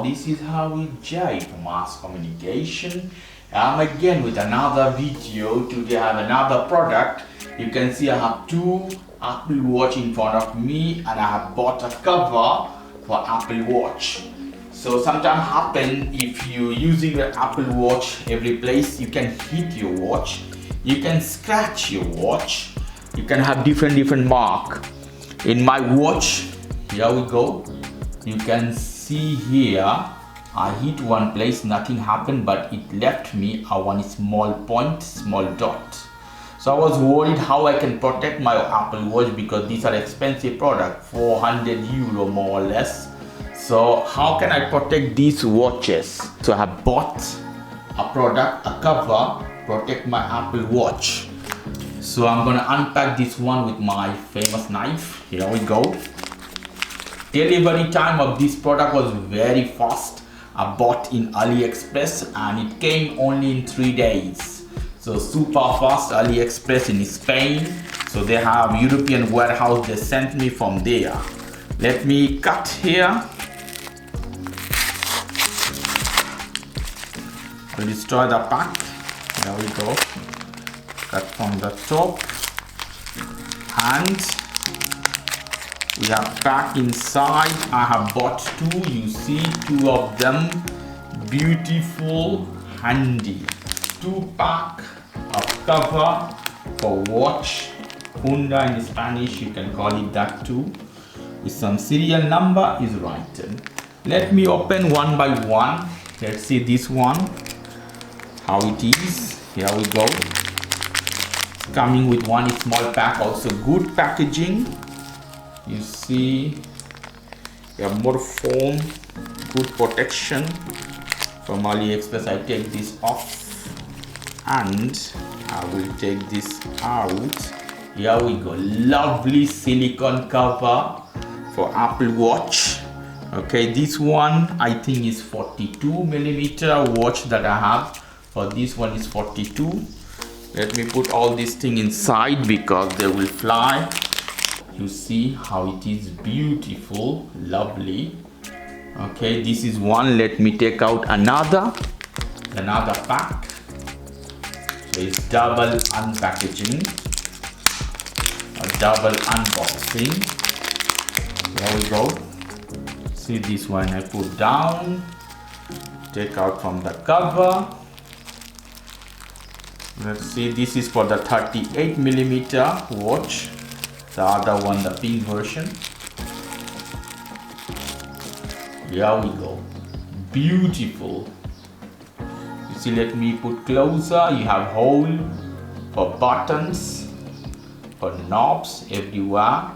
this is Harry J from Mass Communication. I'm again with another video. Today I have another product. You can see I have two Apple Watch in front of me, and I have bought a cover for Apple Watch. So sometimes happen if you're using the Apple Watch every place, you can hit your watch, you can scratch your watch, you can have different mark. In my watch, here we go. You can see here, I hit one place, nothing happened, but it left me a one small point, small dot. So I was worried how I can protect my Apple Watch, because these are expensive products, 400 euro more or less. So how can I protect these watches? So I have bought a product, a cover, protect my Apple Watch. So I'm gonna unpack this one with my famous knife. Here we go. Delivery time of this product was very fast. I bought in AliExpress and it came only in 3 days. So super fast. AliExpress in Spain. So they have European warehouse, they sent me from there. Let me cut here. I'll destroy the pack. There we go. Cut from the top. And we have pack inside. I have bought two. You see two of them. Beautiful, handy. 2-pack of cover for watch. Funda in Spanish, you can call it that too. With some serial number is written. Let me open one by one. Let's see this one, how it is. Here we go. It's coming with one small pack, also good packaging. You see, you have more foam, good protection. From AliExpress, I take this off and I will take this out. Here we go, lovely silicone cover for Apple Watch. Okay, this one I think is 42mm watch that I have. For this one is 42. Let me put all this thing inside because they will fly. You see how it is beautiful, lovely. Okay, this is one. Let me take out another pack. So it's double unpackaging, a double unboxing. There we go. See this one I put down, take out from the cover. Let's see, this is for the 38mm watch. The other one, the pink version. Here we go. Beautiful. You see, let me put closer. You have hole for buttons, for knobs everywhere.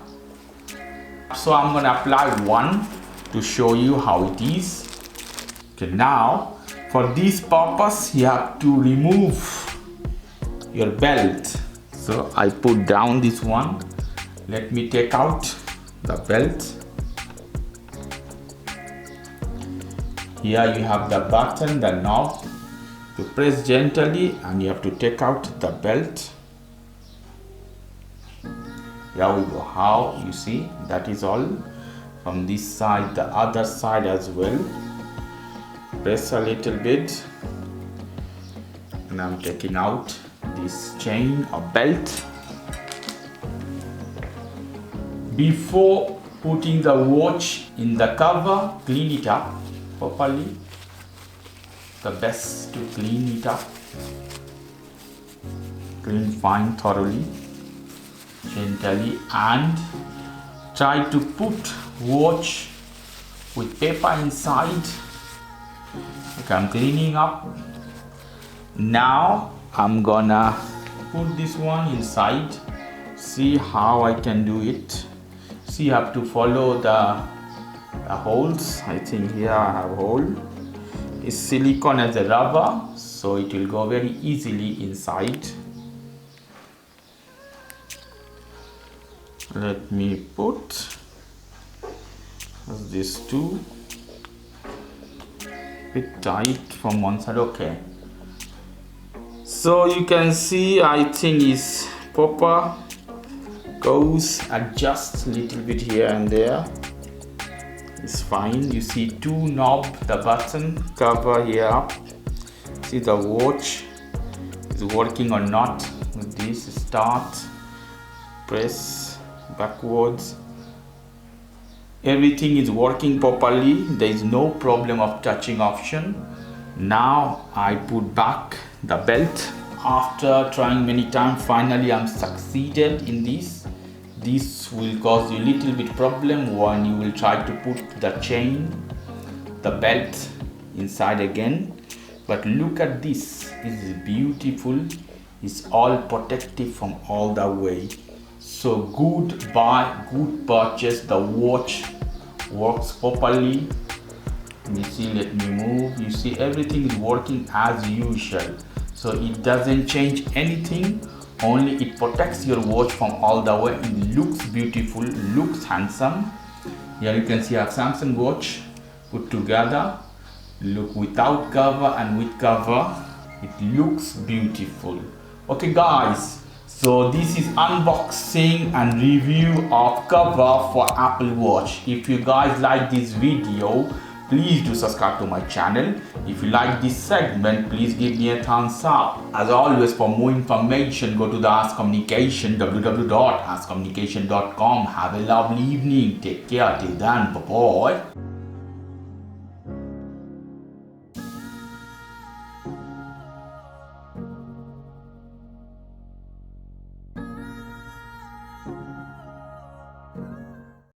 So I'm gonna apply one to show you how it is. Okay, now for this purpose you have to remove your belt. So I put down this one. Let me take out the belt. Here you have the button, the knob. You press gently and you have to take out the belt. Here we go. How you see, that is all. From this side, the other side as well. Press a little bit and I'm taking out this chain or belt. Before putting the watch in the cover, clean it up properly. The best to clean it up. Clean fine thoroughly, gently, and try to put watch with paper inside. Okay, I'm cleaning up. Now I'm gonna put this one inside. See how I can do it. See, you have to follow the holes. I think here I have a hole. It's silicone as a rubber, so it will go very easily inside. Let me put this too. Bit tight from one side. Okay. So you can see, I think is proper. Goes adjust a little bit here and there. is fine. You see two knob, the button cover here. See the watch is working or not. With this, start, press backwards. Everything is working properly. There is no problem of touching option. Now I put back the belt. After trying many times, finally I'm succeeded in this. This will cause you a little bit problem when you will try to put the chain, the belt inside again. But look at this, it's beautiful. It's all protective from all the way. So good buy, good purchase. The watch works properly. You see, let me move. You see, everything is working as usual. So it doesn't change anything. Only it protects your watch from all the way. It looks beautiful, looks handsome. Here you can see a Samsung watch put together. Look, without cover and with cover, it looks beautiful. Okay guys, so this is unboxing and review of cover for Apple Watch. If you guys like this video, please do subscribe to my channel. If you like this segment, please give me a thumbs up. As always, for more information, go to the Ask Communication, www.askcommunication.com. Have a lovely evening. Take care. Till then, bye-bye.